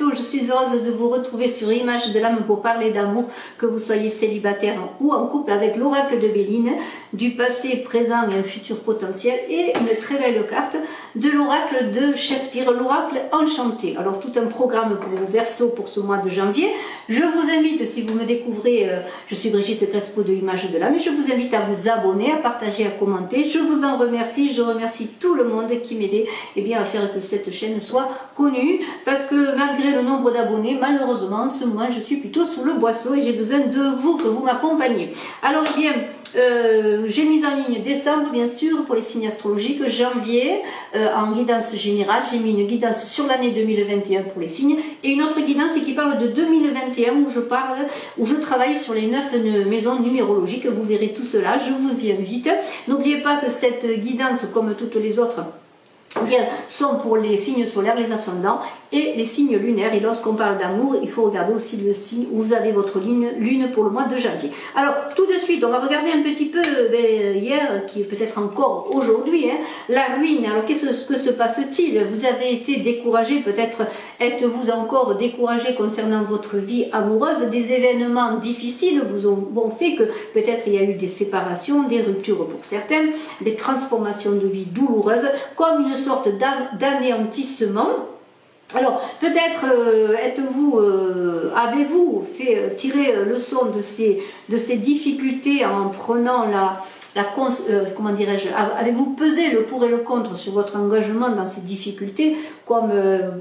Verseau, je suis heureuse de vous retrouver sur Image de l'âme pour parler d'amour, que vous soyez célibataire ou en couple, avec l'oracle de Béline, du passé, présent et un futur potentiel, et une très belle carte de l'oracle de Shakespeare, l'oracle enchanté. Alors tout un programme pour vous Verseau pour ce mois de janvier. Je vous invite, si vous me découvrez, je suis Brigitte Crespo de Image de l'âme, je vous invite à vous abonner, à partager, à commenter. Je vous en remercie, je remercie tout le monde qui m'aidait à faire que cette chaîne soit connue, parce que malgré le nombre d'abonnés, malheureusement, en ce moment, je suis plutôt sous le boisseau et j'ai besoin de vous, que vous m'accompagniez. Alors j'ai mis en ligne décembre, bien sûr, pour les signes astrologiques, janvier, en guidance générale, j'ai mis une guidance sur l'année 2021 pour les signes, et une autre guidance qui parle de 2021, où je travaille sur les 9 maisons numérologiques. Vous verrez tout cela, je vous y invite. N'oubliez pas que cette guidance, comme toutes les autres, sont pour les signes solaires, les ascendants et les signes lunaires. Et lorsqu'on parle d'amour, il faut regarder aussi le signe où vous avez votre lune pour le mois de janvier. Alors tout de suite, on va regarder un petit peu hier, qui est peut-être encore aujourd'hui, la ruine. Alors que se passe-t-il? Vous avez été découragé, peut-être êtes-vous encore découragé concernant votre vie amoureuse. Des événements difficiles vous ont fait que peut-être il y a eu des séparations, des ruptures pour certaines, des transformations de vie douloureuses, comme une sorte d'anéantissement. Alors peut-être avez-vous fait tirer leçon de ces difficultés en prenant comment dirais-je, avez-vous pesé le pour et le contre sur votre engagement dans ces difficultés, comme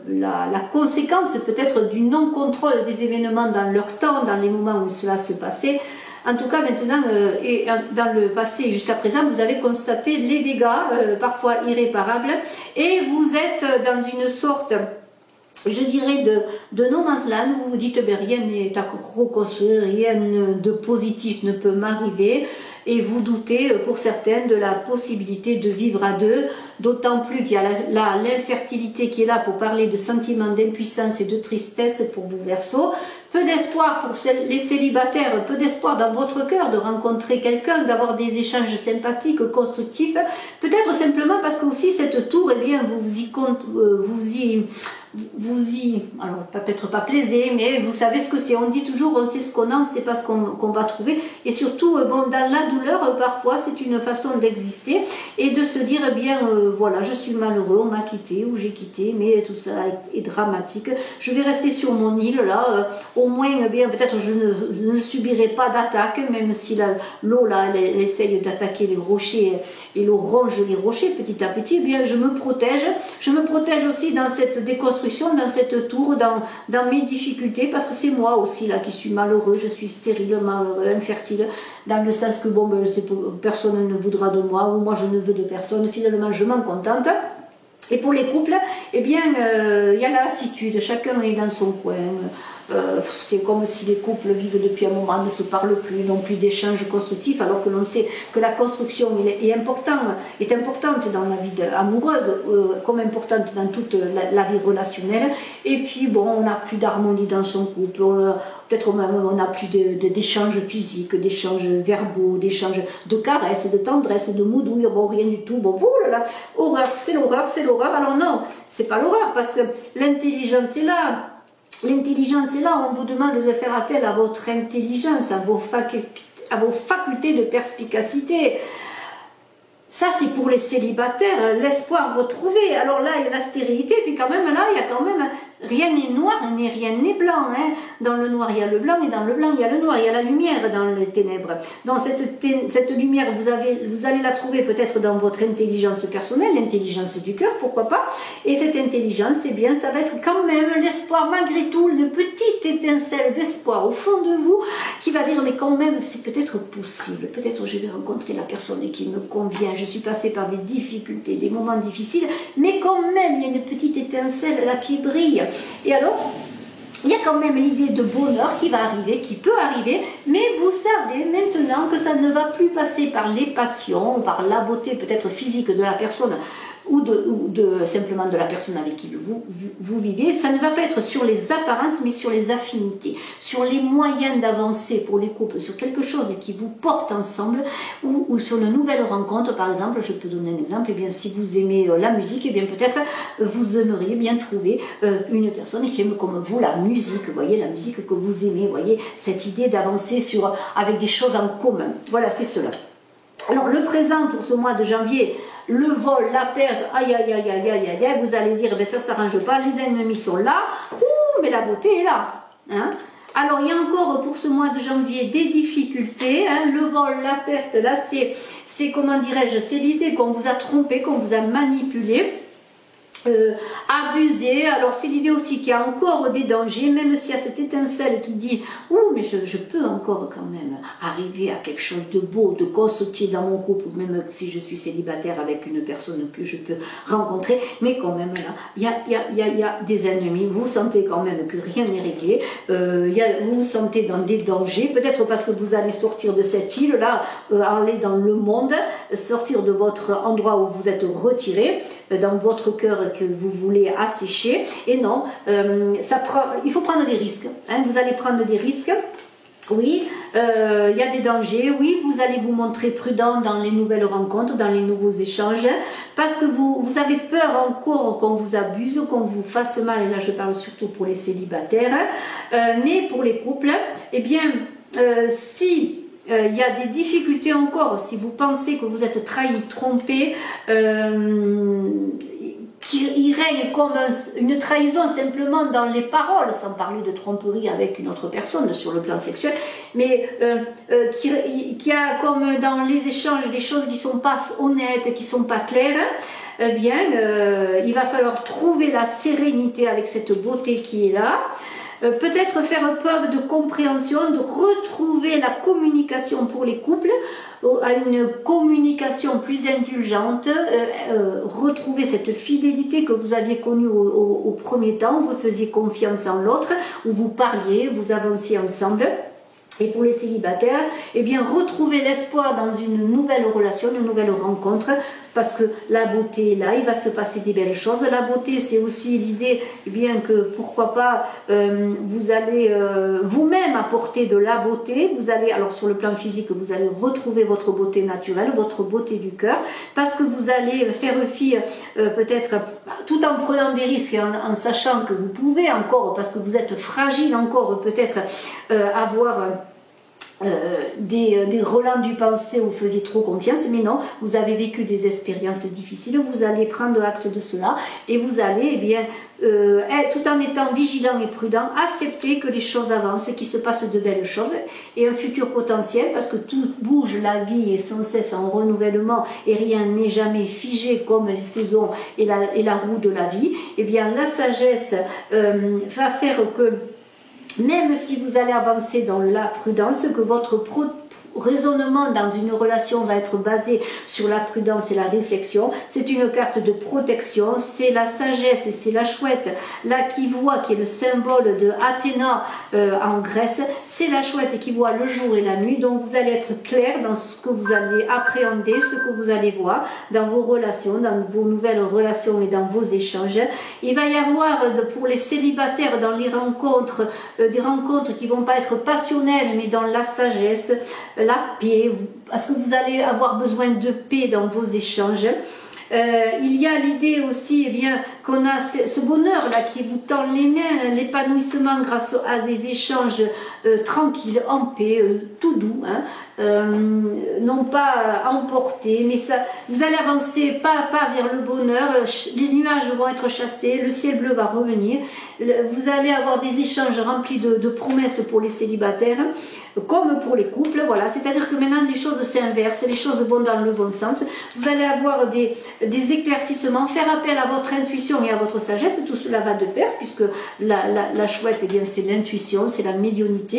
la conséquence peut-être du non-contrôle des événements dans leur temps, dans les moments où cela se passait. En tout cas, maintenant, et dans le passé jusqu'à présent, vous avez constaté les dégâts, parfois irréparables, et vous êtes dans une sorte, je dirais, de no man's land, où vous dites, rien n'est à reconstruire, rien de positif ne peut m'arriver, et vous doutez, pour certaines, de la possibilité de vivre à deux, d'autant plus qu'il y a l'infertilité qui est là pour parler de sentiments d'impuissance et de tristesse pour vous Verseaux. Peu d'espoir pour les célibataires, peu d'espoir dans votre cœur de rencontrer quelqu'un, d'avoir des échanges sympathiques, constructifs. Peut-être simplement parce que aussi cette tour, vous y, alors peut-être pas plaisez, mais vous savez ce que c'est. On dit toujours, on sait ce qu'on a, on ne sait pas ce qu'on va trouver. Et surtout, dans la douleur, parfois, c'est une façon d'exister et de se dire, voilà, je suis malheureux, on m'a quitté ou j'ai quitté, mais tout ça est dramatique. Je vais rester sur mon île, là, au moins, peut-être je ne subirai pas d'attaque, même si l'eau, là, elle essaye d'attaquer les rochers et l'eau ronge les rochers petit à petit, je me protège. Je me protège aussi dans cette déconstruction, dans cette tour, dans mes difficultés, parce que c'est moi aussi, là, qui suis malheureux, je suis stérile, malheureux, infertile, dans le sens que, personne ne voudra de moi, ou moi je ne veux de personne, finalement je m'en contente. Et pour les couples, il y a la lassitude, chacun est dans son coin. C'est comme si les couples vivent depuis un moment, ne se parlent plus, n'ont plus d'échanges constructifs, alors que l'on sait que la construction est importante dans la vie amoureuse, comme importante dans toute la vie relationnelle. Et puis on n'a plus d'harmonie dans son couple, peut-être même on n'a plus d'échanges physiques, d'échanges verbaux, d'échanges de caresses, de tendresse, de moudouille, rien du tout. Horreur, c'est l'horreur, c'est l'horreur. Alors non, c'est pas l'horreur, parce que l'intelligence est là. L'intelligence est là, on vous demande de faire appel à votre intelligence, à vos facultés de perspicacité. Ça, c'est pour les célibataires, l'espoir retrouvé. Alors là, il y a la stérilité, puis quand même, là, il y a quand même, rien n'est noir, rien n'est blanc. Dans le noir, il y a le blanc, et dans le blanc, il y a le noir, il y a la lumière dans les ténèbres. Donc cette lumière, vous allez la trouver peut-être dans votre intelligence personnelle, l'intelligence du cœur, pourquoi pas. Et cette intelligence, ça va être quand même l'espoir, malgré tout, une petite étincelle d'espoir au fond de vous, qui va dire, mais quand même, c'est peut-être possible. Peut-être je vais rencontrer la personne qui me convient. Je suis passée par des difficultés, des moments difficiles, mais quand même, il y a une petite étincelle là qui brille. Et alors, il y a quand même l'idée de bonheur qui va arriver, qui peut arriver, mais vous savez maintenant que ça ne va plus passer par les passions, par la beauté peut-être physique de la personne simplement de la personne avec qui vous vivez. Ça ne va pas être sur les apparences, mais sur les affinités, sur les moyens d'avancer pour les couples, sur quelque chose qui vous porte ensemble, ou sur une nouvelle rencontre. Par exemple, je peux donner un exemple, et bien, si vous aimez la musique, et bien peut-être vous aimeriez bien trouver une personne qui aime comme vous la musique, vous voyez, la musique que vous aimez, vous voyez, cette idée d'avancer avec des choses en commun. Voilà, c'est cela. Alors, le présent pour ce mois de janvier, le vol, la perte, aïe, aïe, aïe, aïe, aïe, aïe, vous allez dire, ben ça ne s'arrange pas, les ennemis sont là, ouh, mais la beauté est là. Hein. Alors, il y a encore pour ce mois de janvier des difficultés, hein, le vol, la perte, là, c'est comment dirais-je, c'est l'idée qu'on vous a trompé, qu'on vous a manipulé. Abusé. Alors c'est l'idée aussi qu'il y a encore des dangers, même s'il y a cette étincelle qui dit ouh, mais je peux encore quand même arriver à quelque chose de beau, de constructif dans mon couple, ou même si je suis célibataire avec une personne que je peux rencontrer, mais quand même là il y a des ennemis, vous sentez quand même que rien n'est réglé, vous vous sentez dans des dangers, peut-être parce que vous allez sortir de cette île là, aller dans le monde, sortir de votre endroit où vous êtes retiré, dans votre cœur que vous voulez assécher. Et non, il faut prendre des risques. Hein, vous allez prendre des risques. Oui, il y a des dangers. Oui, vous allez vous montrer prudent dans les nouvelles rencontres, dans les nouveaux échanges, parce que vous avez peur encore qu'on vous abuse, qu'on vous fasse mal. Et là, je parle surtout pour les célibataires. Mais pour les couples, eh bien, si il y a des difficultés encore, si vous pensez que vous êtes trahi, trompé, qu'il règne comme une trahison simplement dans les paroles, sans parler de tromperie avec une autre personne sur le plan sexuel, mais qu'il y a comme dans les échanges des choses qui ne sont pas honnêtes, qui ne sont pas claires, eh bien, il va falloir trouver la sérénité avec cette beauté qui est là. Peut-être faire preuve de compréhension, de retrouver la communication pour les couples, à une communication plus indulgente, retrouver cette fidélité que vous aviez connue au premier temps, où vous faisiez confiance en l'autre, où vous parliez, vous avanciez ensemble. Et pour les célibataires, eh bien, retrouver l'espoir dans une nouvelle relation, une nouvelle rencontre, parce que la beauté est là, il va se passer des belles choses. La beauté, c'est aussi l'idée, eh bien, que pourquoi pas, vous allez vous-même apporter de la beauté. Vous allez, alors sur le plan physique, vous allez retrouver votre beauté naturelle, votre beauté du cœur, parce que vous allez faire fi, peut-être, tout en prenant des risques et en sachant que vous pouvez encore, parce que vous êtes fragile encore, peut-être avoir des relents du passé où vous faisiez trop confiance, mais non, vous avez vécu des expériences difficiles, vous allez prendre acte de cela et vous allez, eh bien, tout en étant vigilant et prudent, accepter que les choses avancent, qu'il se passe de belles choses et un futur potentiel, parce que tout bouge, la vie est sans cesse en renouvellement et rien n'est jamais figé comme les saisons et la roue de la vie. Eh bien, la sagesse va faire que même si vous allez avancer dans la prudence, que votre raisonnement dans une relation va être basé sur la prudence et la réflexion, c'est une carte de protection, c'est la sagesse et c'est la chouette, là qui voit, qui est le symbole de Athéna en Grèce, c'est la chouette qui voit le jour et la nuit, donc vous allez être clair dans ce que vous allez appréhender, ce que vous allez voir dans vos relations, dans vos nouvelles relations et dans vos échanges. Il va y avoir pour les célibataires dans les rencontres, des rencontres qui ne vont pas être passionnelles mais dans la sagesse, la paix, parce que vous allez avoir besoin de paix dans vos échanges. Il y a l'idée aussi, eh bien, qu'on a ce bonheur-là qui vous tend les mains, l'épanouissement grâce à des échanges tranquilles, en paix, tout doux, hein, non pas emportés, mais ça, vous allez avancer pas à pas vers le bonheur, les nuages vont être chassés, le ciel bleu va revenir, vous allez avoir des échanges remplis de promesses pour les célibataires, comme pour les couples, voilà, c'est-à-dire que maintenant les choses s'inversent, les choses vont dans le bon sens, vous allez avoir des éclaircissements, faire appel à votre intuition et à votre sagesse, tout cela va de pair, puisque la chouette, eh bien, c'est l'intuition, c'est la médiumnité.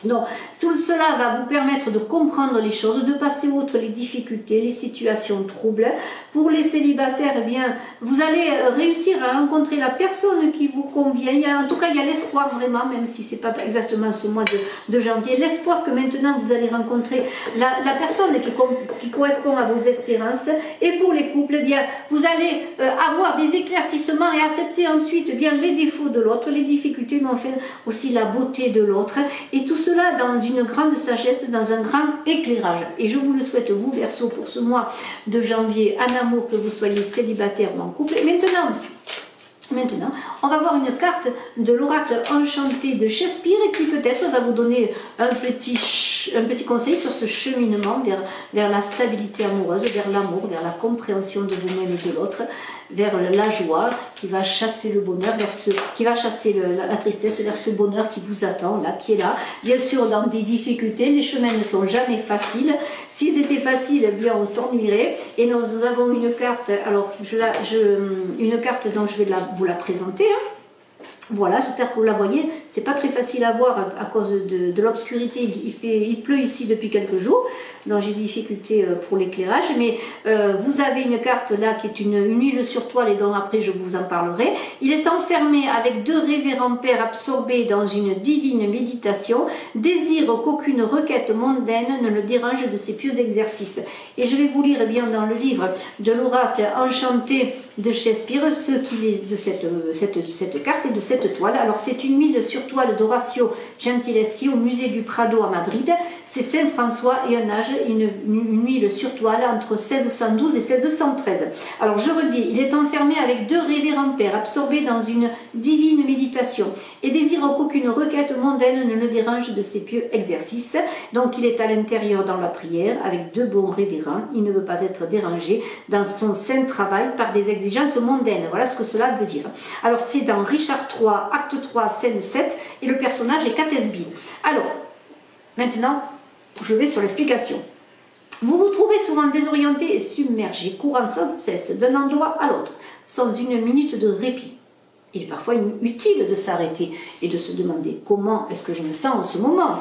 Donc, tout cela va vous permettre de comprendre les choses, de passer outre les difficultés, les situations troubles. Pour les célibataires, eh bien, vous allez réussir à rencontrer la personne qui vous convient. En tout cas, il y a l'espoir vraiment, même si ce n'est pas exactement ce mois de janvier, l'espoir que maintenant vous allez rencontrer la personne qui correspond à vos espérances. Et pour les couples, eh bien, vous allez avoir des éclaircissements et accepter ensuite eh bien, les défauts de l'autre, les difficultés, mais enfin aussi la beauté de l'autre. Et tout cela dans une grande sagesse, dans un grand éclairage. Et je vous le souhaite, vous, Verseau, pour ce mois de janvier, en amour, que vous soyez célibataire ou en couple. Et maintenant, on va voir une carte de l'oracle enchanté de Shakespeare et qui peut-être va vous donner un petit conseil sur ce cheminement vers la stabilité amoureuse, vers l'amour, vers la compréhension de vous-même et de l'autre, vers la joie qui va chasser le bonheur, qui va chasser la tristesse vers ce bonheur qui vous attend, là, qui est là. Bien sûr, dans des difficultés, les chemins ne sont jamais faciles. S'ils étaient faciles, eh bien, on s'ennuierait. Et nous avons une carte, alors une carte dont je vais vous la présenter. Hein. Voilà, j'espère que vous la voyez. C'est pas très facile à voir à cause de l'obscurité. Il pleut ici depuis quelques jours, donc j'ai des difficultés pour l'éclairage. Mais vous avez une carte là qui est une huile sur toile et dont après je vous en parlerai. Il est enfermé avec 2 révérends pères absorbés dans une divine méditation. Désire qu'aucune requête mondaine ne le dérange de ses pieux exercices. Et je vais vous lire bien dans le livre de l'oracle enchanté de Shakespeare ce qu'il est de cette carte et de cette toile. Alors c'est une huile sur toile d'Orazio Gentileschi au musée du Prado à Madrid. C'est Saint François et un âge, une huile sur toile entre 1612 et 1613. Alors je redis, il est enfermé avec 2 révérends pères absorbés dans une divine méditation et désire qu'aucune requête mondaine ne le dérange de ses pieux exercices. Donc il est à l'intérieur dans la prière avec 2 bons révérends. Il ne veut pas être dérangé dans son saint travail par des exigences mondaines. Voilà ce que cela veut dire. Alors c'est dans Richard III, acte 3, scène 7 et le personnage est Catesby. Alors, maintenant, je vais sur l'explication. Vous vous trouvez souvent désorienté et submergé, courant sans cesse d'un endroit à l'autre, sans une minute de répit. Il est parfois utile de s'arrêter et de se demander comment est-ce que je me sens en ce moment.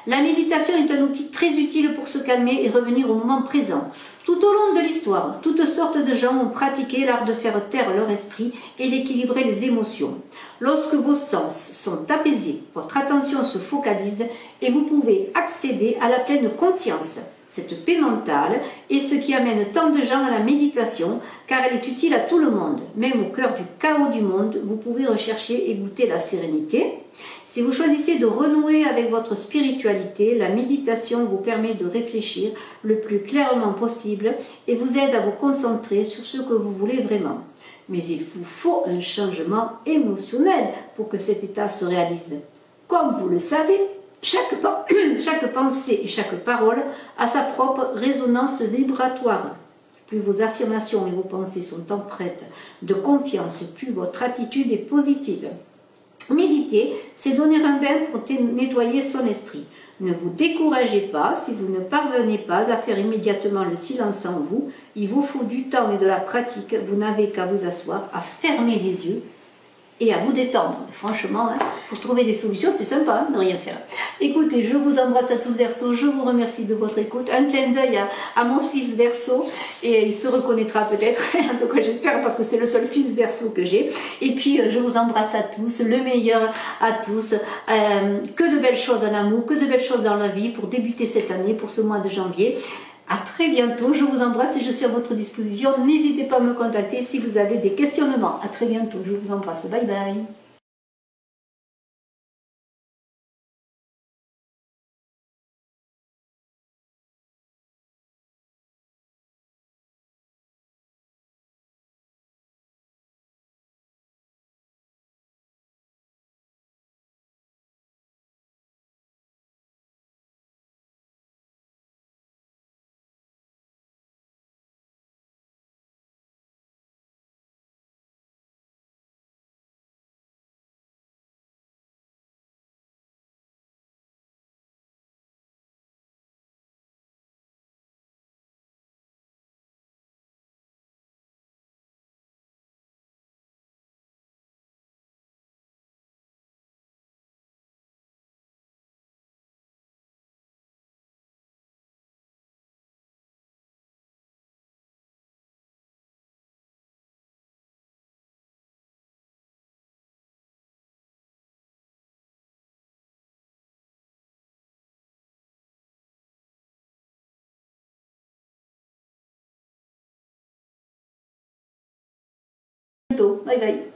La méditation est un outil très utile pour se calmer et revenir au moment présent. Tout au long de l'histoire, toutes sortes de gens ont pratiqué l'art de faire taire leur esprit et d'équilibrer les émotions. Lorsque vos sens sont apaisés, votre attention se focalise et vous pouvez accéder à la pleine conscience. Cette paix mentale est ce qui amène tant de gens à la méditation, car elle est utile à tout le monde. Même au cœur du chaos du monde, vous pouvez rechercher et goûter la sérénité. Si vous choisissez de renouer avec votre spiritualité, la méditation vous permet de réfléchir le plus clairement possible et vous aide à vous concentrer sur ce que vous voulez vraiment. Mais il vous faut un changement émotionnel pour que cet état se réalise. Comme vous le savez, chaque pensée et chaque parole a sa propre résonance vibratoire. Plus vos affirmations et vos pensées sont empreintes de confiance, plus votre attitude est positive. Méditer, c'est donner un bain pour nettoyer son esprit. Ne vous découragez pas si vous ne parvenez pas à faire immédiatement le silence en vous. Il vous faut du temps et de la pratique. Vous n'avez qu'à vous asseoir, à fermer les yeux et à vous détendre. Franchement, hein, pour trouver des solutions, c'est sympa hein, de rien faire. Écoutez, je vous embrasse à tous Verseau, je vous remercie de votre écoute. Un clin d'œil à mon fils Verseau, et il se reconnaîtra peut-être, en tout cas j'espère, parce que c'est le seul fils Verseau que j'ai. Et puis je vous embrasse à tous, le meilleur à tous. Que de belles choses en amour, que de belles choses dans la vie pour débuter cette année, pour ce mois de janvier. À très bientôt, je vous embrasse et je suis à votre disposition. N'hésitez pas à me contacter si vous avez des questionnements. À très bientôt, je vous embrasse. Bye bye. Bye bye.